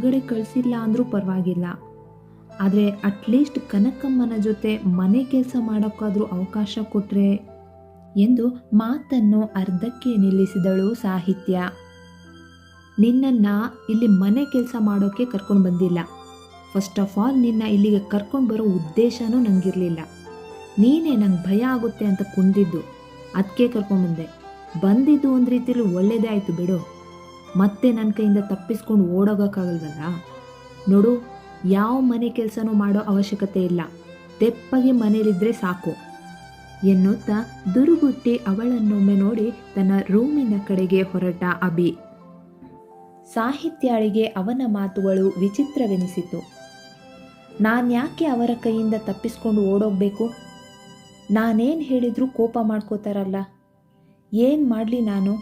ಹೊರಗಡೆ ಕಳಿಸಿಲ್ಲ ಅಂದರೂ ಪರವಾಗಿಲ್ಲ, ಆದರೆ ಅಟ್ಲೀಸ್ಟ್ ಕನಕಮ್ಮನ ಜೊತೆ ಮನೆ ಕೆಲಸ ಮಾಡೋಕ್ಕಾದರೂ ಅವಕಾಶ ಕೊಟ್ಟರೆ ಎಂದು ಮಾತನ್ನು ಅರ್ಧಕ್ಕೆ ನಿಲ್ಲಿಸಿದಳು ಸಾಹಿತ್ಯ. ನಿನ್ನನ್ನು ಇಲ್ಲಿ ಮನೆ ಕೆಲಸ ಮಾಡೋಕ್ಕೆ ಕರ್ಕೊಂಡು ಬಂದಿಲ್ಲ. ಫಸ್ಟ್ ಆಫ್ ಆಲ್ ನಿನ್ನ ಇಲ್ಲಿಗೆ ಕರ್ಕೊಂಡು ಬರೋ ಉದ್ದೇಶನೂ ನನಗಿರಲಿಲ್ಲ. ನೀನೇ ನಂಗೆ ಭಯ ಆಗುತ್ತೆ ಅಂತ ಕುಂದಿದ್ದು, ಅದಕ್ಕೆ ಕರ್ಕೊಂಡ್ಬಂದೆ. ಬಂದಿದ್ದು ಒಂದು ರೀತಿಯಲ್ಲಿ ಒಳ್ಳೆಯದೇ ಆಯಿತು ಬಿಡು. ಮತ್ತೆ ನನ್ನ ಕೈಯಿಂದ ತಪ್ಪಿಸ್ಕೊಂಡು ಓಡೋಗೋಕ್ಕಾಗಲ್ವಲ್ಲ. ನೋಡು, ಯಾವ ಮನೆ ಕೆಲಸನೂ ಮಾಡೋ ಅವಶ್ಯಕತೆ ಇಲ್ಲ. ತೆಪ್ಪಗೆ ಮನೇಲಿದ್ದರೆ ಸಾಕು ಎನ್ನುತ್ತಾ ದುರುಗುಟ್ಟಿ ಅವಳನ್ನೊಮ್ಮೆ ನೋಡಿ ತನ್ನ ರೂಮಿನ ಕಡೆಗೆ ಹೊರಟ ಅಭಿ. ಸಾಹಿತ್ಯಾಳಿಗೆ ಅವನ ಮಾತುಗಳು ವಿಚಿತ್ರವೆನಿಸಿತು. ನಾನ್ಯಾಕೆ ಅವರ ಕೈಯಿಂದ ತಪ್ಪಿಸ್ಕೊಂಡು ಓಡೋಗ್ಬೇಕು? ನಾನೇನು ಹೇಳಿದರೂ ಕೋಪ ಮಾಡ್ಕೋತಾರಲ್ಲ, ಏನು ಮಾಡಲಿ ನಾನು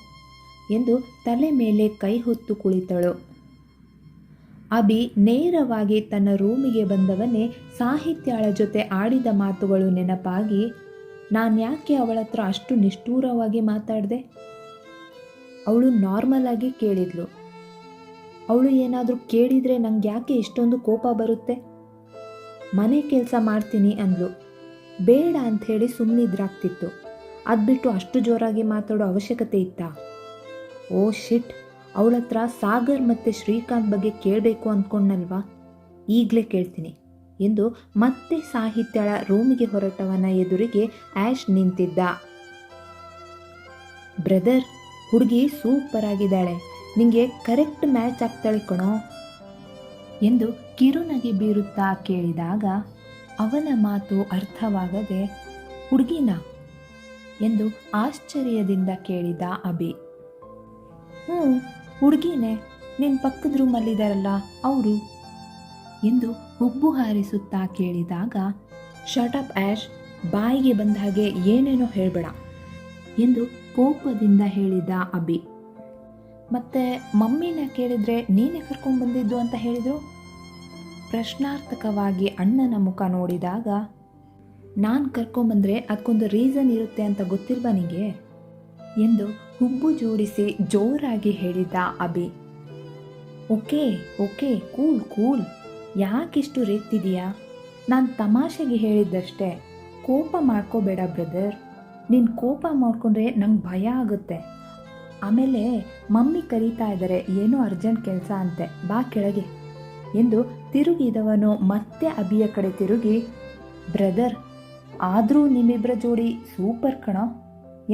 ಎಂದು ತಲೆ ಮೇಲೆ ಕೈ ಹೊತ್ತು ಕುಳಿತಳು. ಅಭಿ ನೇರವಾಗಿ ತನ್ನ ರೂಮಿಗೆ ಬಂದವನೇ ಸಾಹಿತ್ಯಾಳ ಜೊತೆ ಆಡಿದ ಮಾತುಗಳು ನೆನಪಾಗಿ, ನಾನ್ಯಾಕೆ ಅವಳ ಹತ್ರ ಅಷ್ಟು ನಿಷ್ಠೂರವಾಗಿ ಮಾತಾಡಿದೆ? ಅವಳು ನಾರ್ಮಲ್ ಆಗಿ ಕೇಳಿದ್ಲು. ಅವಳು ಏನಾದರೂ ಕೇಳಿದರೆ ನಂಗೆ ಯಾಕೆ ಇಷ್ಟೊಂದು ಕೋಪ ಬರುತ್ತೆ? ಮನೆ ಕೆಲಸ ಮಾಡ್ತೀನಿ ಅಂದ್ಲು. ಬೇಡ ಅಂಥೇಳಿ ಸುಮ್ಮನಿದ್ರಾಗ್ತಿತ್ತು. ಅದು ಬಿಟ್ಟು ಅಷ್ಟು ಜೋರಾಗಿ ಮಾತಾಡೋ ಅವಶ್ಯಕತೆ ಇತ್ತಾ? ಓ ಶಿಟ್, ಅವಳ ಹತ್ರ ಸಾಗರ್ ಮತ್ತು ಶ್ರೀಕಾಂತ್ ಬಗ್ಗೆ ಕೇಳಬೇಕು ಅಂದ್ಕೊಂಡಲ್ವಾ? ಈಗಲೇ ಕೇಳ್ತೀನಿ ಎಂದು ಮತ್ತೆ ಸಾಹಿತ್ಯಳ ರೂಮಿಗೆ ಹೊರಟವನ ಎದುರಿಗೆ ಆ್ಯಶ್ ನಿಂತಿದ್ದ. ಬ್ರದರ್, ಹುಡುಗಿ ಸೂಪರ್ ಆಗಿದ್ದಾಳೆ, ನಿಂಗೆ ಕರೆಕ್ಟ್ ಮ್ಯಾಚ್ ಆಗ್ತಾಳೆ ಕಣೋ ಎಂದು ಕಿರುನಗೆ ಬೀರುತ್ತಾ ಕೇಳಿದಾಗ ಅವನ ಮಾತು ಅರ್ಥವಾಗದೆ, ಹುಡುಗಿನ ಎಂದು ಆಶ್ಚರ್ಯದಿಂದ ಕೇಳಿದ ಅಭಿ. ಹುಡುಗಿನೇ, ನಿನ್ನ ಪಕ್ಕದ ರೂಮಲ್ಲಿದ್ದಾರಲ್ಲ ಅವರು ಎಂದು ಹುಬ್ಬು ಹಾರಿಸುತ್ತಾ ಕೇಳಿದಾಗ, ಶಟಪ್ ಆ್ಯಶ್, ಬಾಯಿಗೆ ಬಂದ ಹಾಗೆ ಏನೇನೋ ಹೇಳಬೇಡ ಎಂದು ಕೋಪದಿಂದ ಹೇಳಿದ ಅಭಿ. ಮತ್ತೆ ಮಮ್ಮಿನ ಕೇಳಿದರೆ ನೀನೇ ಕರ್ಕೊಂಡು ಬಂದಿದ್ದು ಅಂತ ಹೇಳಿದರು. ಪ್ರಶ್ನಾರ್ಥಕವಾಗಿ ಅಣ್ಣನ ಮುಖ ನೋಡಿದಾಗ, ನಾನು ಕರ್ಕೊಂಬಂದರೆ ಅದಕ್ಕೊಂದು ರೀಸನ್ ಇರುತ್ತೆ ಅಂತ ಗೊತ್ತಿಲ್ವಾ ನಿನಗೆ ಎಂದು ಹುಬ್ಬು ಜೋಡಿಸಿ ಜೋರಾಗಿ ಹೇಳಿದ Abhi. Okay okay, cool cool, ಯಾಕಿಷ್ಟು ರೇಗ್ತಿದೀಯಾ? ನಾನು ತಮಾಷೆಗೆ ಹೇಳಿದ್ದಷ್ಟೇ, ಕೋಪ ಮಾಡ್ಕೋಬೇಡ ಬ್ರದರ್. ನೀನು ಕೋಪ ಮಾಡಿಕೊಂಡ್ರೆ ನಂಗೆ ಭಯ ಆಗುತ್ತೆ. ಆಮೇಲೆ ಮಮ್ಮಿ ಕರೀತಾ ಇದ್ದಾರೆ, ಏನೋ ಅರ್ಜೆಂಟ್ ಕೆಲಸ ಅಂತೆ, ಬಾ ಕೆಳಗೆ ಎಂದು ತಿರುಗಿದವನು ಮತ್ತೆ ಅಭಿಯ ಕಡೆ ತಿರುಗಿ, ಬ್ರದರ್, ಆದರೂ ನಿಮ್ಮಿಬ್ಬರ ಜೋಡಿ ಸೂಪರ್ ಕಣೋ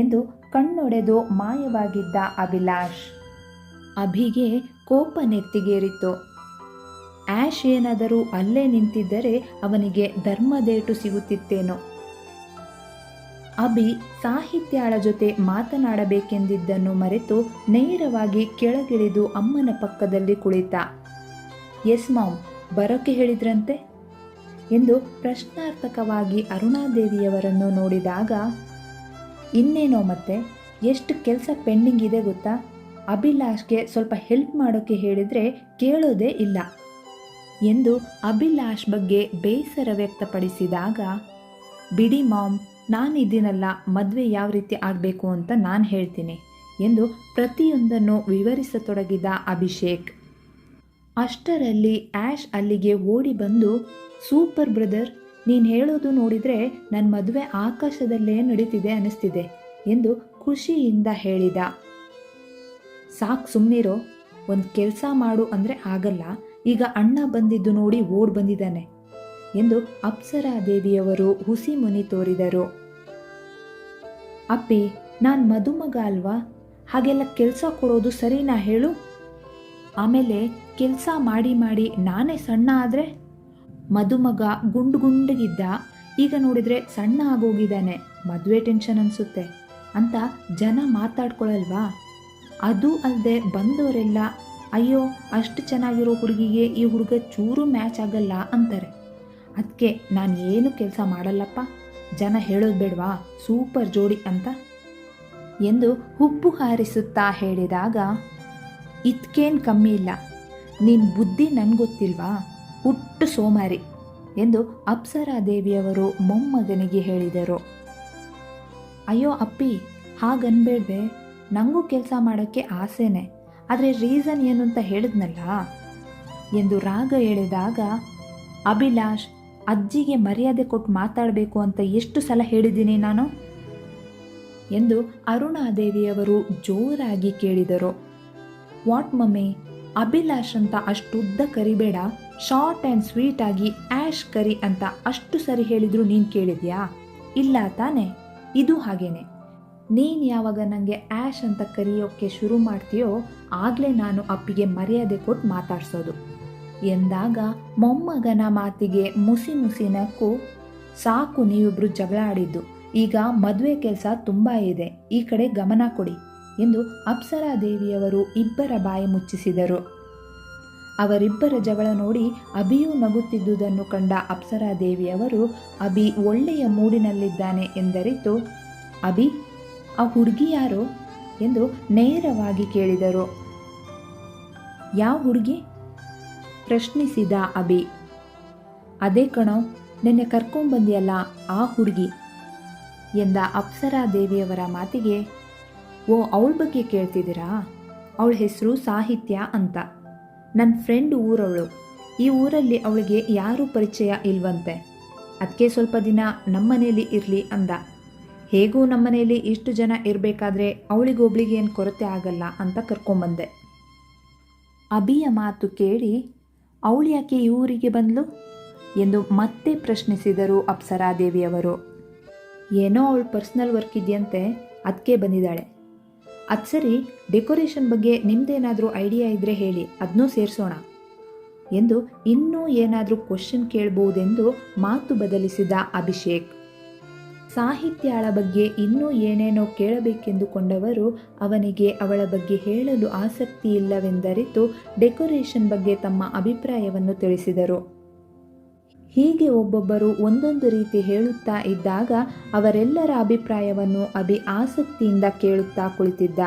ಎಂದು ಕಣ್ಣೊಡೆದು ಮಾಯವಾಗಿದ್ದ ಅಭಿಲಾಷ್. ಅಭಿಗೆ ಕೋಪ ನೆತ್ತಿಗೇರಿತು. ಆ್ಯಶ್ ಏನಾದರೂ ಅಲ್ಲೇ ನಿಂತಿದ್ದರೆ ಅವನಿಗೆ ಧರ್ಮದೇಟು ಸಿಗುತ್ತಿತ್ತೇನೋ. ಅಭಿ ಸಾಹಿತ್ಯಾಳ ಜೊತೆ ಮಾತನಾಡಬೇಕೆಂದಿದ್ದನ್ನು ಮರೆತು ನೇರವಾಗಿ ಕೆಳಗಿಳಿದು ಅಮ್ಮನ ಪಕ್ಕದಲ್ಲಿ ಕುಳಿತ. ಎಸ್ ಮಾಮ್, ಬರೋಕ್ಕೆ ಹೇಳಿದ್ರಂತೆ ಎಂದು ಪ್ರಶ್ನಾರ್ಥಕವಾಗಿ ಅರುಣಾದೇವಿಯವರನ್ನು ನೋಡಿದಾಗ, ಇನ್ನೇನೋ ಮತ್ತೆ, ಎಷ್ಟು ಕೆಲಸ ಪೆಂಡಿಂಗ್ ಇದೆ ಗೊತ್ತಾ? ಅಭಿಲಾಷ್ಗೆ ಸ್ವಲ್ಪ ಹೆಲ್ಪ್ ಮಾಡೋಕ್ಕೆ ಹೇಳಿದರೆ ಕೇಳೋದೇ ಇಲ್ಲ ಎಂದು ಅಭಿಲಾಷ್ ಬಗ್ಗೆ ಬೇಸರ ವ್ಯಕ್ತಪಡಿಸಿದಾಗ, ಬಿಡಿ ಮಾಮ್, ನಾನಿದ್ದೀನಲ್ಲ, ಮದುವೆ ಯಾವ ರೀತಿ ಆಗಬೇಕು ಅಂತ ನಾನು ಹೇಳ್ತೀನಿ ಎಂದು ಪ್ರತಿಯೊಂದನ್ನು ವಿವರಿಸತೊಡಗಿದ ಅಭಿಷೇಕ್. ಅಷ್ಟರಲ್ಲಿ ಆ್ಯಶ್ ಅಲ್ಲಿಗೆ ಓಡಿ ಬಂದು, ಸೂಪರ್ ಬ್ರದರ್, ನೀನು ಹೇಳೋದು ನೋಡಿದರೆ ನನ್ನ ಮದುವೆ ಆಕಾಶದಲ್ಲೇ ನಡೀತಿದೆ ಅನ್ನಿಸ್ತಿದೆ ಎಂದು ಖುಷಿಯಿಂದ ಹೇಳಿದ. ಸಾಕು ಸುಮ್ಮನಿರೋ, ಒಂದು ಕೆಲಸ ಮಾಡು ಅಂದರೆ ಆಗಲ್ಲ, ಈಗ ಅಣ್ಣ ಬಂದಿದ್ದು ನೋಡಿ ಓಡ್ ಬಂದಿದ್ದಾನೆ ಎಂದು ಅಪ್ಸರಾದೇವಿಯವರು ಹುಸಿ ಮುನಿ ತೋರಿದರು. ಅಪ್ಪಿ, ನಾನು ಮದುಮಗ ಅಲ್ವಾ? ಹಾಗೆಲ್ಲ ಕೆಲಸ ಕೊಡೋದು ಸರಿನಾ ಹೇಳು? ಆಮೇಲೆ ಕೆಲಸ ಮಾಡಿ ಮಾಡಿ ನಾನೇ ಸಣ್ಣ ಆದರೆ? ಮದುಮಗ ಗುಂಡಿಗಿದ್ದ, ಈಗ ನೋಡಿದರೆ ಸಣ್ಣ ಆಗೋಗಿದ್ದಾನೆ, ಮದುವೆ ಟೆನ್ಷನ್ ಅನಿಸುತ್ತೆ ಅಂತ ಜನ ಮಾತಾಡ್ಕೊಳ್ಳಲ್ವಾ? ಅದು ಅಲ್ಲದೆ ಬಂದವರೆಲ್ಲ, ಅಯ್ಯೋ ಅಷ್ಟು ಚೆನ್ನಾಗಿರೋ ಹುಡುಗಿಗೆ ಈ ಹುಡುಗ ಚೂರು ಮ್ಯಾಚ್ ಆಗಲ್ಲ ಅಂತಾರೆ. ಅದಕ್ಕೆ ನಾನು ಏನು ಕೆಲಸ ಮಾಡಲ್ಲಪ್ಪ, ಜನ ಹೇಳೋದು ಬೇಡವಾ ಸೂಪರ್ ಜೋಡಿ ಅಂತ ಎಂದು ಹುಬ್ಬು ಹಾರಿಸುತ್ತಾ ಹೇಳಿದಾಗ, ಇದಕ್ಕೇನು ಕಮ್ಮಿ ಇಲ್ಲ, ನಿನ್ನ ಬುದ್ಧಿ ನನಗೊತ್ತಿಲ್ವಾ, ಹುಟ್ಟು ಸೋಮಾರಿ ಎಂದು ಅಪ್ಸರಾದೇವಿಯವರು ಮೊಮ್ಮಗನಿಗೆ ಹೇಳಿದರು. ಅಯ್ಯೋ ಅಪ್ಪಿ, ಎಂದು ರಾಗ ಎಳೆದಾಗ, ಅಭಿಲಾಷ್, ಅಜ್ಜಿಗೆ ಮರ್ಯಾದೆ ಕೊಟ್ಟು ಮಾತಾಡಬೇಕು ಅಂತ ಎಷ್ಟು ಸಲ ಹೇಳಿದ್ದೀನಿ ನಾನು ಎಂದು ಅರುಣಾದೇವಿಯವರು ಜೋರಾಗಿ ಕೇಳಿದರು. ವಾಟ್ ಮಮ್ಮಿ, ಅಭಿಲಾಷ್ ಅಂತ ಅಷ್ಟುದ್ದ ಕರಿಬೇಡ, ಶಾರ್ಟ್ ಆ್ಯಂಡ್ ಸ್ವೀಟ್ ಆಗಿ ಆ್ಯಶ್ ಕರಿ ಅಂತ ಅಷ್ಟು ಸರಿ ಹೇಳಿದ್ರು ನೀನು ಕೇಳಿದ್ಯಾ? ಇಲ್ಲ ತಾನೆ? ಇದು ಹಾಗೇನೆ. ನೀನು ಯಾವಾಗ ನನಗೆ ಆ್ಯಶ್ ಅಂತ ಕರೆಯೋಕ್ಕೆ ಶುರು ಮಾಡ್ತೀಯೋ ಆಗಲೇ ನಾನು ಅಪ್ಪಿಗೆ ಮರ್ಯಾದೆ ಕೊಟ್ಟು ಮಾತಾಡ್ಸೋದು ಎಂದಾಗ ಮೊಮ್ಮಗನ ಮಾತಿಗೆ ಮುಸಿ ಮುಸಿ ನಕ್ಕು, ಸಾಕು ನೀವಿಬ್ರು ಜಗಳ ಆಡಿದ್ದು, ಈಗ ಮದುವೆ ಕೆಲಸ ತುಂಬ ಇದೆ, ಈ ಕಡೆ ಗಮನ ಕೊಡಿ ಎಂದು ಅಪ್ಸರಾದೇವಿಯವರು ಇಬ್ಬರ ಬಾಯಿ ಮುಚ್ಚಿಸಿದರು. ಅವರಿಬ್ಬರ ಜಗಳ ನೋಡಿ ಅಭಿಯೂ ನಗುತ್ತಿದ್ದುದನ್ನು ಕಂಡ ಅಪ್ಸರಾದೇವಿಯವರು ಅಭಿ ಒಳ್ಳೆಯ ಮೂಡಿನಲ್ಲಿದ್ದಾನೆ ಎಂದರಿತು, ಅಭಿ, ಆ ಹುಡುಗಿ ಯಾರು ಎಂದು ನೇರವಾಗಿ ಕೇಳಿದರು. ಯಾವ ಹುಡುಗಿ ಪ್ರಶ್ನಿಸಿದ ಅಭಿ. ಅದೇ ಕಣೋ, ನಿನ್ನೆ ಕರ್ಕೊಂಡ್ಬಂದಿಯಲ್ಲ ಆ ಹುಡುಗಿ ಎಂದ ಅಪ್ಸರಾದೇವಿಯವರ ಮಾತಿಗೆ, ಓ ಅವಳ ಬಗ್ಗೆ ಕೇಳ್ತಿದ್ದೀರಾ? ಅವಳ ಹೆಸರು ಸಾಹಿತ್ಯ ಅಂತ, ನನ್ನ ಫ್ರೆಂಡ್ ಊರವಳು. ಈ ಊರಲ್ಲಿ ಅವಳಿಗೆ ಯಾರೂ ಪರಿಚಯ ಇಲ್ವಂತೆ, ಅದಕ್ಕೆ ಸ್ವಲ್ಪ ದಿನ ನಮ್ಮನೇಲಿ ಇರಲಿ ಅಂದ. ಹೇಗೂ ನಮ್ಮನೇಲಿ ಇಷ್ಟು ಜನ ಇರಬೇಕಾದ್ರೆ ಅವಳಿಗೊಬ್ಳಿಗೆ ಏನು ಕೊರತೆ ಆಗಲ್ಲ ಅಂತ ಕರ್ಕೊಂಬಂದೆ. ಅಭಿಯ ಮಾತು ಕೇಳಿ, ಅವಳು ಯಾಕೆ ಈ ಊರಿಗೆ ಬಂದ್ಲು ಎಂದು ಮತ್ತೆ ಪ್ರಶ್ನಿಸಿದರು ಅಪ್ಸರಾದೇವಿಯವರು. ಏನೋ ಅವಳು ಪರ್ಸ್ನಲ್ ವರ್ಕ್ ಇದೆಯಂತೆ, ಅದಕ್ಕೆ ಬಂದಿದ್ದಾಳೆ. ಅದು ಸರಿ, ಡೆಕೋರೇಷನ್ ಬಗ್ಗೆ ನಿಮ್ಮದೇನಾದರೂ ಐಡಿಯಾ ಇದ್ದರೆ ಹೇಳಿ, ಅದನ್ನೂ ಸೇರಿಸೋಣ ಎಂದು ಇನ್ನೂ ಏನಾದರೂ ಕ್ವಶನ್ ಕೇಳಬಹುದೆಂದು ಮಾತು ಬದಲಿಸಿದ ಅಭಿಷೇಕ್. ಸಾಹಿತ್ಯಾಳ ಬಗ್ಗೆ ಇನ್ನೂ ಏನೇನೋ ಕೇಳಬೇಕೆಂದುಕೊಂಡವರು ಅವನಿಗೆ ಅವಳ ಬಗ್ಗೆ ಹೇಳಲು ಆಸಕ್ತಿ ಇಲ್ಲವೆಂದರಿತು ಡೆಕೋರೇಷನ್ ಬಗ್ಗೆ ತಮ್ಮ ಅಭಿಪ್ರಾಯವನ್ನು ತಿಳಿಸಿದರು. ಹೀಗೆ ಒಬ್ಬೊಬ್ಬರು ಒಂದೊಂದು ರೀತಿ ಹೇಳುತ್ತಾ ಇದ್ದಾಗ ಅವರೆಲ್ಲರ ಅಭಿಪ್ರಾಯವನ್ನು ಅಭಿ ಆಸಕ್ತಿಯಿಂದ ಕೇಳುತ್ತಾ ಕುಳಿತಿದ್ದ.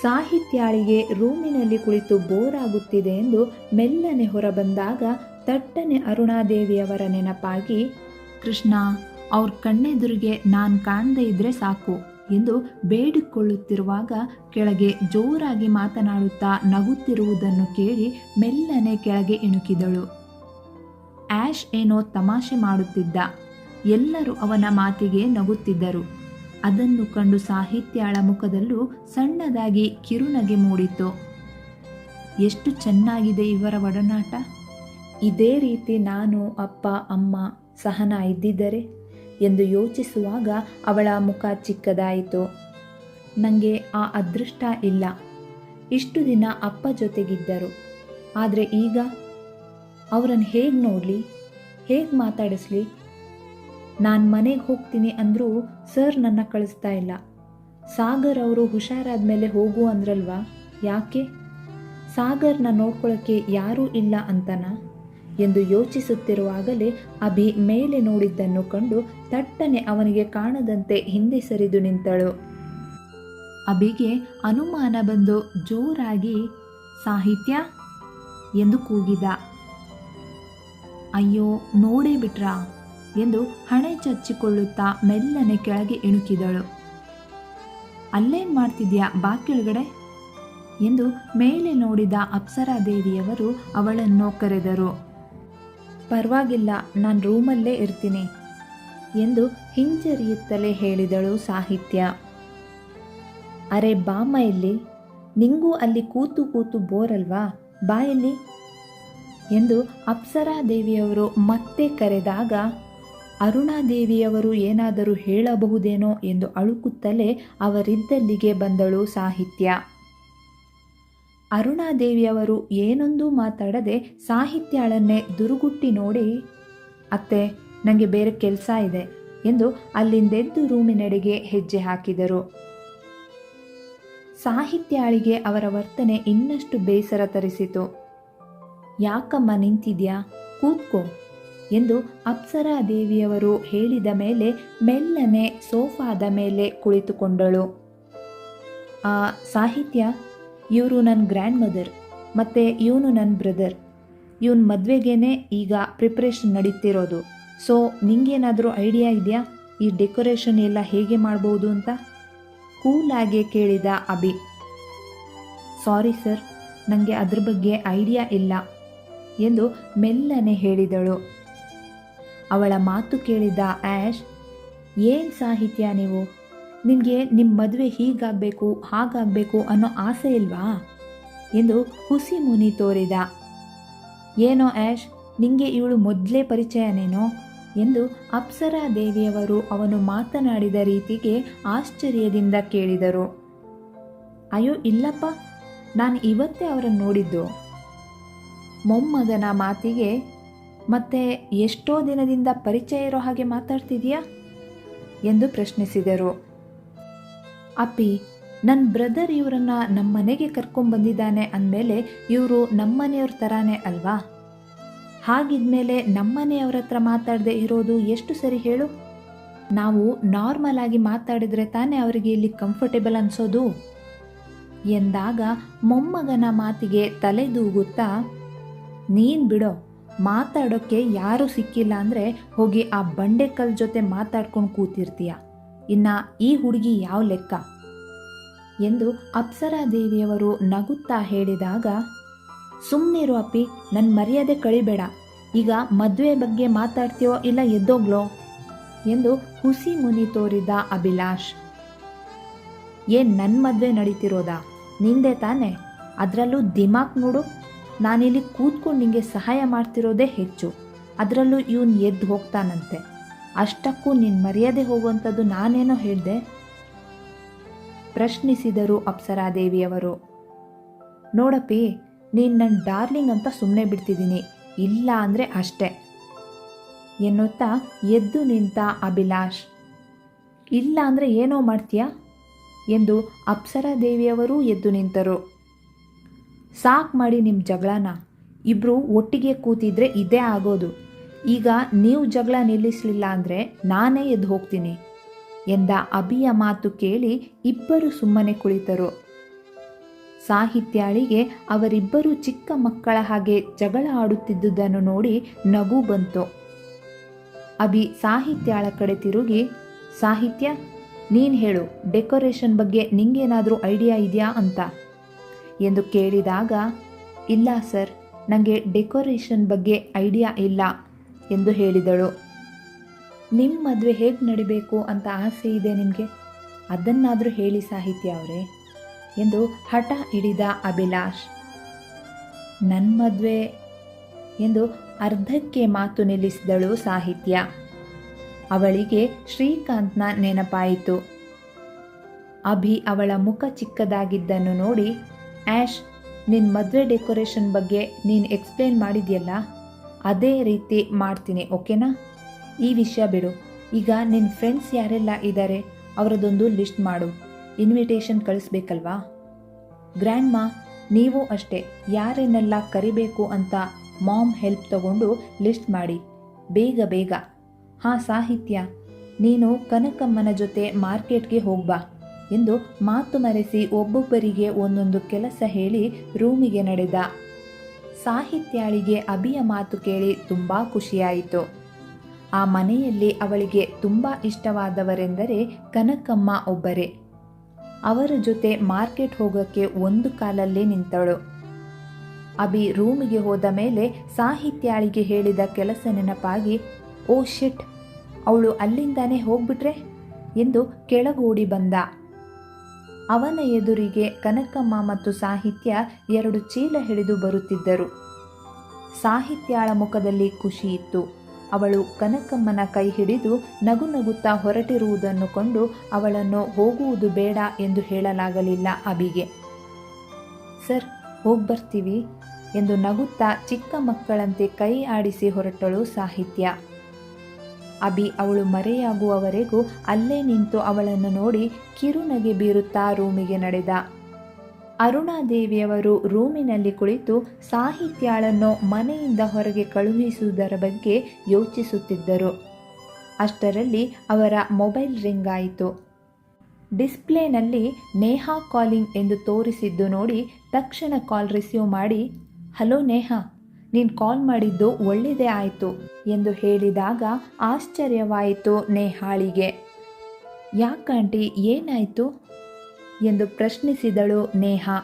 ಸಾಹಿತ್ಯಾಳಿಗೆ ರೂಮಿನಲ್ಲಿ ಕುಳಿತು ಬೋರ್ ಆಗುತ್ತಿದೆ ಎಂದು ಮೆಲ್ಲನೆ ಹೊರಬಂದಾಗ ತಟ್ಟನೆ ಅರುಣಾದೇವಿಯವರ ನೆನಪಾಗಿ, ಕೃಷ್ಣ, ಅವ್ರ ಕಣ್ಣೆದುರಿಗೆ ನಾನು ಕಾಣದೇ ಇದ್ರೆ ಸಾಕು ಎಂದು ಬೇಡಿಕೊಳ್ಳುತ್ತಿರುವಾಗ ಕೆಳಗೆ ಜೋರಾಗಿ ಮಾತನಾಡುತ್ತಾ ನಗುತ್ತಿರುವುದನ್ನು ಕೇಳಿ ಮೆಲ್ಲನೆ ಕೆಳಗೆ ಇಣುಕಿದಳು. ಆ್ಯಶ್ ಏನೋ ತಮಾಷೆ ಮಾಡುತ್ತಿದ್ದ. ಎಲ್ಲರೂ ಅವನ ಮಾತಿಗೆ ನಗುತ್ತಿದ್ದರು. ಅದನ್ನು ಕಂಡು ಸಾಹಿತ್ಯಾಳ ಮುಖದಲ್ಲೂ ಸಣ್ಣದಾಗಿ ಕಿರುನಗೆ ಮೂಡಿತು. ಎಷ್ಟು ಚೆನ್ನಾಗಿದೆ ಇವರ ಒಡನಾಟ. ಇದೇ ರೀತಿ ನಾನು, ಅಪ್ಪ, ಅಮ್ಮ, ಸಹನಾ ಇದ್ದಿದ್ದರೆ ಎಂದು ಯೋಚಿಸುವಾಗ ಅವಳ ಮುಖ ಚಿಕ್ಕದಾಯಿತು. ನನಗೆ ಆ ಅದೃಷ್ಟ ಇಲ್ಲ. ಇಷ್ಟು ದಿನ ಅಪ್ಪ ಜೊತೆಗಿದ್ದರು, ಆದರೆ ಈಗ ಅವರನ್ನು ಹೇಗೆ ನೋಡಲಿ, ಹೇಗೆ ಮಾತಾಡಿಸ್ಲಿ? ನಾನು ಮನೆಗೆ ಹೋಗ್ತೀನಿ ಅಂದರೂ ಸರ್ ನನ್ನ ಕಳಿಸ್ತಾ ಇಲ್ಲ. ಸಾಗರ್ ಅವರು ಹುಷಾರಾದ ಮೇಲೆ ಹೋಗು ಅಂದ್ರಲ್ವಾ, ಯಾಕೆ? ಸಾಗರ್ನ ನೋಡ್ಕೊಳ್ಳೋಕ್ಕೆ ಯಾರೂ ಇಲ್ಲ ಅಂತನಾ ಎಂದು ಯೋಚಿಸುತ್ತಿರುವಾಗಲೇ ಅಭಿ ಮೇಲೆ ನೋಡಿದ್ದನ್ನು ಕಂಡು ತಟ್ಟನೆ ಅವನಿಗೆ ಕಾಣದಂತೆ ಹಿಂದೆ ಸರಿದು ನಿಂತಳು. ಅಭಿಗೆ ಅನುಮಾನ ಬಂದು ಜೋರಾಗಿ ಸಾಹಿತ್ಯ ಎಂದು ಕೂಗಿದ. ಅಯ್ಯೋ, ನೋಡೇ ಬಿಟ್ರಾ ಎಂದು ಹಣೆ ಚಚ್ಚಿಕೊಳ್ಳುತ್ತಾ ಮೆಲ್ಲನೆ ಕೆಳಗೆ ಇಣುಕಿದಳು. ಅಲ್ಲೇನು ಮಾಡ್ತಿದ್ಯಾ, ಬಾ ಕೆಳಗಡೆ ಎಂದು ಮೇಲೆ ನೋಡಿದ ಅಪ್ಸರಾದೇವಿಯವರು ಅವಳನ್ನು ಕರೆದರು. ಪರವಾಗಿಲ್ಲ, ನಾನು ರೂಮಲ್ಲೇ ಇರ್ತೀನಿ ಎಂದು ಹಿಂಜರಿಯುತ್ತಲೇ ಹೇಳಿದಳು ಸಾಹಿತ್ಯ. ಅರೆ ಬಾಮ್ಮ, ಇಲ್ಲಿ ನಿಂಗೂ ಅಲ್ಲಿ ಕೂತು ಕೂತು ಬೋರ್ ಅಲ್ವಾ, ಬಾ ಇಲ್ಲಿ ಎಂದು ಅಪ್ಸರಾದೇವಿಯವರು ಮತ್ತೆ ಕರೆದಾಗ ಅರುಣಾದೇವಿಯವರು ಏನಾದರೂ ಹೇಳಬಹುದೇನೋ ಎಂದು ಅಳುಕುತ್ತಲೇ ಅವರಿದ್ದಲ್ಲಿಗೆ ಬಂದಳು ಸಾಹಿತ್ಯ. ಅರುಣಾದೇವಿಯವರು ಏನೊಂದೂ ಮಾತಾಡದೆ ಸಾಹಿತ್ಯಾಳನ್ನೇ ದುರುಗುಟ್ಟಿ ನೋಡಿ, ಅತ್ತೆ, ನನಗೆ ಬೇರೆ ಕೆಲಸ ಇದೆ ಎಂದು ಅಲ್ಲಿಂದೆದ್ದು ರೂಮಿನೆಡೆಗೆ ಹೆಜ್ಜೆ ಹಾಕಿದರು. ಸಾಹಿತ್ಯಾಳಿಗೆ ಅವರ ವರ್ತನೆ ಇನ್ನಷ್ಟು ಬೇಸರ ತರಿಸಿತು. ಯಾಕಮ್ಮ ನಿಂತಿದ್ಯಾ, ಕೂತ್ಕೋ ಎಂದು ಅಪ್ಸರಾದೇವಿಯವರು ಹೇಳಿದ ಮೇಲೆ ಮೆಲ್ಲನೆ ಸೋಫಾದ ಮೇಲೆ ಕುಳಿತುಕೊಂಡಳು. ಸಾಹಿತ್ಯ, ಇವರು ನನ್ನ ಗ್ರ್ಯಾಂಡ್ ಮದರ್ ಮತ್ತು ಇವನು ನನ್ನ ಬ್ರದರ್. ಇವನ ಮದುವೆಗೇ ಈಗ ಪ್ರಿಪ್ರೇಷನ್ ನಡೀತಿರೋದು. ಸೊ ನಿಂಗೇನಾದರೂ ಐಡಿಯಾ ಇದೆಯಾ ಈ ಡೆಕೋರೇಷನ್ ಎಲ್ಲ ಹೇಗೆ ಮಾಡ್ಬೋದು ಅಂತ ಕೂಲಾಗೆ ಕೇಳಿದ ಅಭಿ. ಸಾರಿ ಸರ್, ನನಗೆ ಅದ್ರ ಬಗ್ಗೆ ಐಡಿಯಾ ಇಲ್ಲ ಎಂದು ಮೆಲ್ಲನೆ ಹೇಳಿದಳು. ಅವಳ ಮಾತು ಕೇಳಿದ ಆ್ಯಶ್, ಏನು ಸಾಹಿತ್ಯ ನೀವು, ನಿಮಗೆ ನಿಮ್ಮ ಮದುವೆ ಹೀಗಾಗಬೇಕು ಹಾಗಾಗಬೇಕು ಅನ್ನೋ ಆಸೆ ಇಲ್ವಾ ಎಂದು ಹುಸಿ ಮುನಿ ತೋರಿದ. ಏನೋ ಆ್ಯಶ್, ನಿಂಗೆ ಇವಳು ಮೊದಲೇ ಪರಿಚಯನೇನೋ ಎಂದು ಅಪ್ಸರಾ ದೇವಿಯವರು ಅವನು ಮಾತನಾಡಿದ ರೀತಿಗೆ ಆಶ್ಚರ್ಯದಿಂದ ಕೇಳಿದರು. ಅಯ್ಯೋ ಇಲ್ಲಪ್ಪ, ನಾನು ಇವತ್ತೇ ಅವರನ್ನು ನೋಡಿದ್ದು. ಮೊಮ್ಮಗನ ಮಾತಿಗೆ ಮತ್ತೆ ಎಷ್ಟೋ ದಿನದಿಂದ ಪರಿಚಯ ಇರೋ ಹಾಗೆ ಮಾತಾಡ್ತಿದೀಯಾ ಎಂದು ಪ್ರಶ್ನಿಸಿದರು. ಅಪ್ಪಿ, ನನ್ನ ಬ್ರದರ್ ಇವರನ್ನ ನಮ್ಮ ಮನೆಗೆ ಕರ್ಕೊಂಡ್ಬಂದಿದ್ದಾನೆ ಅಂದಮೇಲೆ ಇವರು ನಮ್ಮನೆಯವ್ರ ಥರಾನೇ ಅಲ್ವಾ? ಹಾಗಿದ್ಮೇಲೆ ನಮ್ಮನೆಯವ್ರ ಹತ್ರ ಮಾತಾಡದೆ ಇರೋದು ಎಷ್ಟು ಸರಿ ಹೇಳು? ನಾವು ನಾರ್ಮಲ್ ಆಗಿ ಮಾತಾಡಿದ್ರೆ ತಾನೇ ಅವರಿಗೆ ಇಲ್ಲಿ ಕಂಫರ್ಟೇಬಲ್ ಅನಿಸೋದು ಎಂದಾಗ ಮೊಮ್ಮಗನ ಮಾತಿಗೆ ತಲೆದೂಗುತ್ತಾ, ನೀನು ಬಿಡೋ, ಮಾತಾಡೋಕ್ಕೆ ಯಾರೂ ಸಿಕ್ಕಿಲ್ಲ ಅಂದರೆ ಹೋಗಿ ಆ ಬಂಡೆಕಲ್ ಜೊತೆ ಮಾತಾಡ್ಕೊಂಡು ಕೂತಿರ್ತೀಯ. ಇನ್ನು ಈ ಹುಡುಗಿ ಯಾವ ಲೆಕ್ಕ ಎಂದು ಅಪ್ಸರಾ ದೇವಿಯವರು ನಗುತ್ತಾ ಹೇಳಿದಾಗ, ಸುಮ್ಮನಿರು ಅಪ್ಪಿ, ನನ್ನ ಮರ್ಯಾದೆ ಕಳಿಬೇಡ. ಈಗ ಮದುವೆ ಬಗ್ಗೆ ಮಾತಾಡ್ತೀಯೋ ಇಲ್ಲ ಎದ್ದೋಗ್ಲೋ ಎಂದು ಹುಸಿ ಮುನಿ ತೋರಿದ ಅಭಿಲಾಷ್. ಏನು ನನ್ನ ಮದುವೆ ನಡೀತಿರೋದಾ? ನಿಂದೆ ತಾನೆ? ಅದರಲ್ಲೂ ದಿಮಾಕ್ ನೋಡು, ನಾನಿಲ್ಲಿ ಕೂತ್ಕೊಂಡು ನಿಂಗೆ ಸಹಾಯ ಮಾಡ್ತಿರೋದೇ ಹೆಚ್ಚು. ಅದರಲ್ಲೂ ಇವನು ಎದ್ದು ಹೋಗ್ತಾನಂತೆ. ಅಷ್ಟಕ್ಕೂ ನಿನ್ನ ಮರ್ಯಾದೆ ಹೋಗುವಂಥದ್ದು ನಾನೇನೋ ಹೇಳಿದೆ ಪ್ರಶ್ನಿಸಿದರು ಅಪ್ಸರಾದೇವಿಯವರು. ನೋಡಪ್ಪಿ, ನೀನು ನನ್ನ ಡಾರ್ಲಿಂಗ್ ಅಂತ ಸುಮ್ಮನೆ ಬಿಡ್ತಿದ್ದೀನಿ, ಇಲ್ಲ ಅಂದರೆ ಅಷ್ಟೆ ಎನ್ನುತ್ತಾ ಎದ್ದು ನಿಂತ ಅಭಿಲಾಷ್. ಇಲ್ಲ ಅಂದರೆ ಏನೋ ಮಾಡ್ತೀಯಾ ಎಂದು ಅಪ್ಸರಾದೇವಿಯವರೂ ಎದ್ದು ನಿಂತರು. ಸಾಕು ಮಾಡಿ ನಿಮ್ಮ ಜಗಳನ, ಇಬ್ಬರು ಒಟ್ಟಿಗೆ ಕೂತಿದ್ರೆ ಇದೇ ಆಗೋದು. ಈಗ ನೀವು ಜಗಳ ನಿಲ್ಲಿಸಲಿಲ್ಲ ಅಂದರೆ ನಾನೇ ಎದ್ದು ಹೋಗ್ತೀನಿ ಎಂದ ಅಭಿಯ ಮಾತು ಕೇಳಿ ಇಬ್ಬರು ಸುಮ್ಮನೆ ಕುಳಿತರು. ಸಾಹಿತ್ಯಾಳಿಗೆ ಅವರಿಬ್ಬರು ಚಿಕ್ಕ ಮಕ್ಕಳ ಹಾಗೆ ಜಗಳ ಆಡುತ್ತಿದ್ದುದನ್ನು ನೋಡಿ ನಗು ಬಂತು. ಅಭಿ ಸಾಹಿತ್ಯಾಳ ಕಡೆ ತಿರುಗಿ, ಸಾಹಿತ್ಯ, ನೀನು ಹೇಳು, ಡೆಕೋರೇಷನ್ ಬಗ್ಗೆ ನಿಂಗೇನಾದರೂ ಐಡಿಯಾ ಇದೆಯಾ ಅಂತ ಎಂದು ಕೇಳಿದಾಗ, ಇಲ್ಲ ಸರ್, ನನಗೆ ಡೆಕೋರೇಷನ್ ಬಗ್ಗೆ ಐಡಿಯಾ ಇಲ್ಲ ಎಂದು ಹೇಳಿದಳು. ನಿಮ್ಮ ಮದುವೆ ಹೇಗೆ ನಡಿಬೇಕು ಅಂತ ಆಸೆ ಇದೆ ನಿಮಗೆ, ಅದನ್ನಾದರೂ ಹೇಳಿ ಸಾಹಿತ್ಯ ಅವರೇ ಎಂದು ಹಠ ಹಿಡಿದ ಅಭಿಲಾಷ್. ನನ್ನ ಮದುವೆ ಎಂದು ಅರ್ಧಕ್ಕೆ ಮಾತು ನಿಲ್ಲಿಸಿದಳು ಸಾಹಿತ್ಯ. ಅವಳಿಗೆ ಶ್ರೀಕಾಂತ್ನ ನೆನಪಾಯಿತು. ಅಭಿ ಅವಳ ಮುಖ ಚಿಕ್ಕದಾಗಿದ್ದನ್ನು ನೋಡಿ, ಆ್ಯಶ್, ನಿನ್ನ ಮದುವೆ ಡೆಕೋರೇಷನ್ ಬಗ್ಗೆ ನೀನು ಎಕ್ಸ್ಪ್ಲೇನ್ ಮಾಡಿದ್ಯಲ್ಲ, ಅದೇ ರೀತಿ ಮಾಡ್ತೀನಿ, ಓಕೆನಾ? ಈ ವಿಷಯ ಬಿಡು. ಈಗ ನಿನ್ನ ಫ್ರೆಂಡ್ಸ್ ಯಾರೆಲ್ಲ ಇದ್ದಾರೆ ಅವರದೊಂದು ಲಿಸ್ಟ್ ಮಾಡು. ಇನ್ವಿಟೇಷನ್ ಕಳಿಸ್ಬೇಕಲ್ವಾ? ಗ್ರ್ಯಾಂಡ್ ಮಾ, ನೀವು ಅಷ್ಟೇ, ಯಾರನ್ನೆಲ್ಲ ಕರಿಬೇಕು ಅಂತ ಮಾಮ್ ಹೆಲ್ಪ್ ತಗೊಂಡು ಲಿಸ್ಟ್ ಮಾಡಿ, ಬೇಗ ಬೇಗ. ಹಾಂ ಸಾಹಿತ್ಯ, ನೀನು ಕನಕಮ್ಮನ ಜೊತೆ ಮಾರ್ಕೆಟ್ಗೆ ಹೋಗ್ಬಾ ಎಂದು ಮಾತು ಮರೆಸಿ ಒಬ್ಬೊಬ್ಬರಿಗೆ ಒಂದೊಂದು ಕೆಲಸ ಹೇಳಿ ರೂಮಿಗೆ ನಡೆದ. ಸಾಹಿತ್ಯಾಳಿಗೆ ಅಭಿಯ ಮಾತು ಕೇಳಿ ತುಂಬ ಖುಷಿಯಾಯಿತು. ಆ ಮನೆಯಲ್ಲಿ ಅವಳಿಗೆ ತುಂಬ ಇಷ್ಟವಾದವರೆಂದರೆ ಕನಕಮ್ಮ ಒಬ್ಬರೇ. ಅವರ ಜೊತೆ ಮಾರ್ಕೆಟ್ ಹೋಗೋಕ್ಕೆ ಒಂದು ಕಾಲಲ್ಲೇ ನಿಂತಳು. ಅಭಿ ರೂಮಿಗೆ ಹೋದ ಮೇಲೆ ಸಾಹಿತ್ಯಾಳಿಗೆ ಹೇಳಿದ ಕೆಲಸ ನೆನಪಾಗಿ, ಓ ಶಿಟ್, ಅವಳು ಅಲ್ಲಿಂದಾನೇ ಹೋಗ್ಬಿಟ್ರೆ ಎಂದು ಕೆಳಗೋಡಿ ಬಂದ. ಅವನ ಎದುರಿಗೆ ಕನಕಮ್ಮ ಮತ್ತು ಸಾಹಿತ್ಯ 2 ಚೀಲ ಹಿಡಿದು ಬರುತ್ತಿದ್ದರು. ಸಾಹಿತ್ಯಾಳ ಮುಖದಲ್ಲಿ ಖುಷಿ ಇತ್ತು. ಅವಳು ಕನಕಮ್ಮನ ಕೈ ಹಿಡಿದು ನಗು ನಗುತ್ತಾ ಹೊರಟಿರುವುದನ್ನು ಕೊಂಡು ಅವಳನ್ನು ಹೋಗುವುದು ಬೇಡ ಎಂದು ಹೇಳಲಾಗಲಿಲ್ಲ ಅಭಿಗೆ. ಸರ್, ಹೋಗ್ಬರ್ತೀವಿ ಎಂದು ನಗುತ್ತಾ ಚಿಕ್ಕ ಮಕ್ಕಳಂತೆ ಕೈ ಆಡಿಸಿ ಹೊರಟಳು ಸಾಹಿತ್ಯ. ಅಭಿ ಅವಳು ಮರೆಯಾಗುವವರೆಗೂ ಅಲ್ಲೇ ನಿಂತು ಅವಳನ್ನು ನೋಡಿ ಕಿರುನಗೆ ಬೀರುತ್ತಾ ರೂಮಿಗೆ ನಡೆದ. ಅರುಣಾದೇವಿಯವರು ರೂಮಿನಲ್ಲಿ ಕುಳಿತು ಸಾಹಿತ್ಯಾಳನ್ನು ಮನೆಯಿಂದ ಹೊರಗೆ ಕಳುಹಿಸುವುದರ ಬಗ್ಗೆ ಯೋಚಿಸುತ್ತಿದ್ದರು. ಅಷ್ಟರಲ್ಲಿ ಅವರ ಮೊಬೈಲ್ ರಿಂಗ್ ಆಯಿತು. ಡಿಸ್ಪ್ಲೇನಲ್ಲಿ ನೇಹಾ ಕಾಲಿಂಗ್ ಎಂದು ತೋರಿಸಿದ್ದು ನೋಡಿ ತಕ್ಷಣ ಕಾಲ್ ರಿಸೀವ್ ಮಾಡಿ, ಹಲೋ ನೇಹಾ, ನೀನು ಕಾಲ್ ಮಾಡಿದ್ದು ಒಳ್ಳೆಯದೇ ಆಯಿತು ಎಂದು ಹೇಳಿದಾಗ ಆಶ್ಚರ್ಯವಾಯಿತು ನೇಹಾಳಿಗೆ. ಯಾಕಂಟಿ, ಏನಾಯಿತು ಎಂದು ಪ್ರಶ್ನಿಸಿದಳು ನೇಹಾ.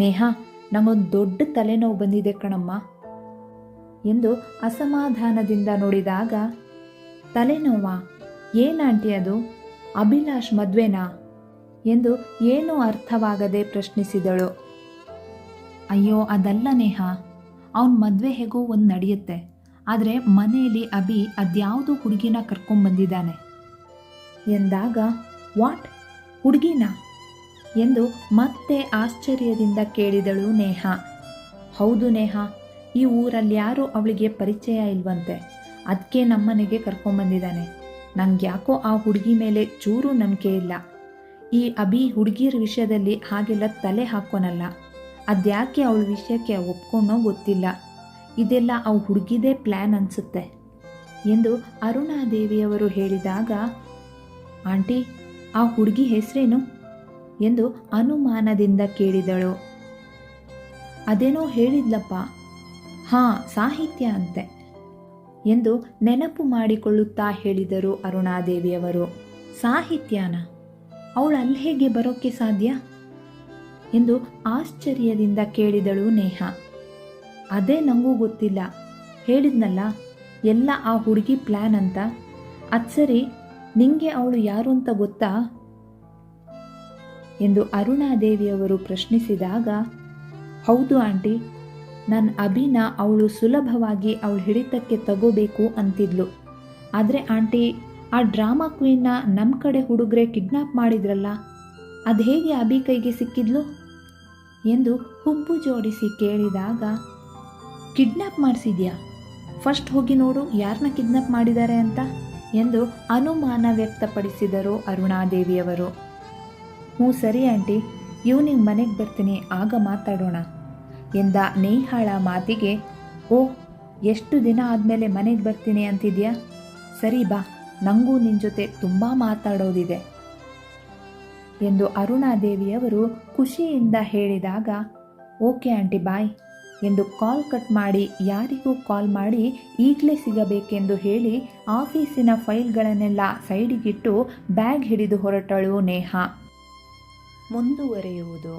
ನೇಹಾ, ನಂಗೊಂದು ದೊಡ್ಡ ತಲೆನೋವು ಬಂದಿದೆ ಕಣಮ್ಮ ಎಂದು ಅಸಮಾಧಾನದಿಂದ ನೋಡಿದಾಗ, ತಲೆನೋವಾ? ಏನಾಂಟಿ ಅದು? ಅಭಿಲಾಷ್ ಮದುವೆನಾ ಎಂದು ಏನೂ ಅರ್ಥವಾಗದೆ ಪ್ರಶ್ನಿಸಿದಳು. ಅಯ್ಯೋ ಅದಲ್ಲ ನೇಹ, ಅವನ ಮದುವೆ ಹೇಗೋ ಒಂದು ನಡೆಯುತ್ತೆ, ಆದರೆ ಮನೆಯಲ್ಲಿ ಅಭಿ ಅದ್ಯಾವುದೋ ಹುಡುಗಿನ ಕರ್ಕೊಂಡ್ಬಂದಿದ್ದಾನೆ ಎಂದಾಗ, ವಾಟ್, ಹುಡುಗಿನ ಎಂದು ಮತ್ತೆ ಆಶ್ಚರ್ಯದಿಂದ ಕೇಳಿದಳು ನೇಹ. ಹೌದು ನೇಹ, ಈ ಊರಲ್ಲಿ ಯಾರೂ ಅವಳಿಗೆ ಪರಿಚಯ ಇಲ್ವಂತೆ, ಅದಕ್ಕೆ ನಮ್ಮನೆಗೆ ಕರ್ಕೊಂಡ್ಬಂದಿದ್ದಾನೆ. ನಂಗೆ ಯಾಕೋ ಆ ಹುಡುಗಿ ಮೇಲೆ ಚೂರು ನಂಬಿಕೆ ಇಲ್ಲ. ಈ ಅಭಿ ಹುಡುಗಿರ ವಿಷಯದಲ್ಲಿ ಹಾಗೆಲ್ಲ ತಲೆ ಹಾಕೋನಲ್ಲ. ಅದ್ಯಾಕೆ ಅವಳ ವಿಷಯಕ್ಕೆ ಒಪ್ಕೊಂಡೋ ಗೊತ್ತಿಲ್ಲ. ಇದೆಲ್ಲ ಆ ಹುಡುಗಿದೇ ಪ್ಲ್ಯಾನ್ ಅನಿಸುತ್ತೆ ಎಂದು ಅರುಣಾದೇವಿಯವರು ಹೇಳಿದಾಗ, ಆಂಟಿ, ಆ ಹುಡುಗಿ ಹೆಸರೇನು ಎಂದು ಅನುಮಾನದಿಂದ ಕೇಳಿದಳು. ಅದೇನೋ ಹೇಳಿದ್ಲಪ್ಪ, ಹಾಂ ಸಾಹಿತ್ಯ ಅಂತೆ ಎಂದು ನೆನಪು ಮಾಡಿಕೊಳ್ಳುತ್ತಾ ಹೇಳಿದರು ಅರುಣಾದೇವಿಯವರು. ಸಾಹಿತ್ಯನ? ಅವಳು ಅಲ್ಲಿ ಹೇಗೆ ಬರೋಕ್ಕೆ ಸಾಧ್ಯ ಎಂದು ಆಶ್ಚರ್ಯದಿಂದ ಕೇಳಿದಳು ನೇಹ. ಅದೇ ನನಗೂ ಗೊತ್ತಿಲ್ಲ, ಹೇಳಿದ್ನಲ್ಲ ಎಲ್ಲ ಆ ಹುಡುಗಿ ಪ್ಲ್ಯಾನ್ ಅಂತ. ಅದು ಸರಿ, ನಿಂಗೆ ಅವಳು ಯಾರು ಅಂತ ಗೊತ್ತಾ ಎಂದು ಅರುಣಾದೇವಿಯವರು ಪ್ರಶ್ನಿಸಿದಾಗ, ಹೌದು ಆಂಟಿ, ನನ್ನ ಅಭಿನ ಅವಳು ಸುಲಭವಾಗಿ ಅವಳು ಹಿಡಿತಕ್ಕೆ ತಗೋಬೇಕು ಅಂತಿದ್ಲು. ಆದರೆ ಆಂಟಿ, ಆ ಡ್ರಾಮಾ ಕ್ವೀನ್ನ ನಮ್ಮ ಕಡೆ ಹುಡುಗರೆ ಕಿಡ್ನಾಪ್ ಮಾಡಿದ್ರಲ್ಲ, ಅದು ಹೇಗೆ ಅಭಿ ಕೈಗೆ ಸಿಕ್ಕಿದ್ಲು ಎಂದು ಹುಬ್ಬು ಜೋಡಿಸಿ ಕೇಳಿದಾಗ, ಕಿಡ್ನಾಪ್ ಮಾಡಿಸಿದ್ಯಾ? ಫಸ್ಟ್ ಹೋಗಿ ನೋಡು ಯಾರನ್ನ ಕಿಡ್ನಾಪ್ ಮಾಡಿದ್ದಾರೆ ಅಂತ ಎಂದು ಅನುಮಾನ ವ್ಯಕ್ತಪಡಿಸಿದರು ಅರುಣಾದೇವಿಯವರು. ಹ್ಞೂ ಸರಿ ಆಂಟಿ, ಇವನಿಗೆ ಮನೆಗೆ ಬರ್ತೀನಿ, ಆಗ ಮಾತಾಡೋಣ ಎಂದ ನೇಹಾಳ ಮಾತಿಗೆ, ಓ ಎಷ್ಟು ದಿನ ಆದಮೇಲೆ ಮನೆಗೆ ಬರ್ತೀನಿ ಅಂತಿದ್ಯಾ? ಸರಿ ಬಾ, ನನಗೂ ನಿನ್ನ ಜೊತೆ ತುಂಬ ಮಾತಾಡೋದಿದೆ ಎಂದು ಅರುಣಾದೇವಿಯವರು ಖುಷಿಯಿಂದ ಹೇಳಿದಾಗ, ಓಕೆ ಆಂಟಿ ಬಾಯ್ ಎಂದು ಕಾಲ್ ಕಟ್ ಮಾಡಿ ಯಾರಿಗೂ ಕಾಲ್ ಮಾಡಿ ಈಗಲೇ ಸಿಗಬೇಕೆಂದು ಹೇಳಿ ಆಫೀಸಿನ ಫೈಲ್ಗಳನ್ನೆಲ್ಲ ಸೈಡಿಗಿಟ್ಟು ಬ್ಯಾಗ್ ಹಿಡಿದು ಹೊರಟಳು ನೇಹ. ಮುಂದುವರೆಯುವುದು.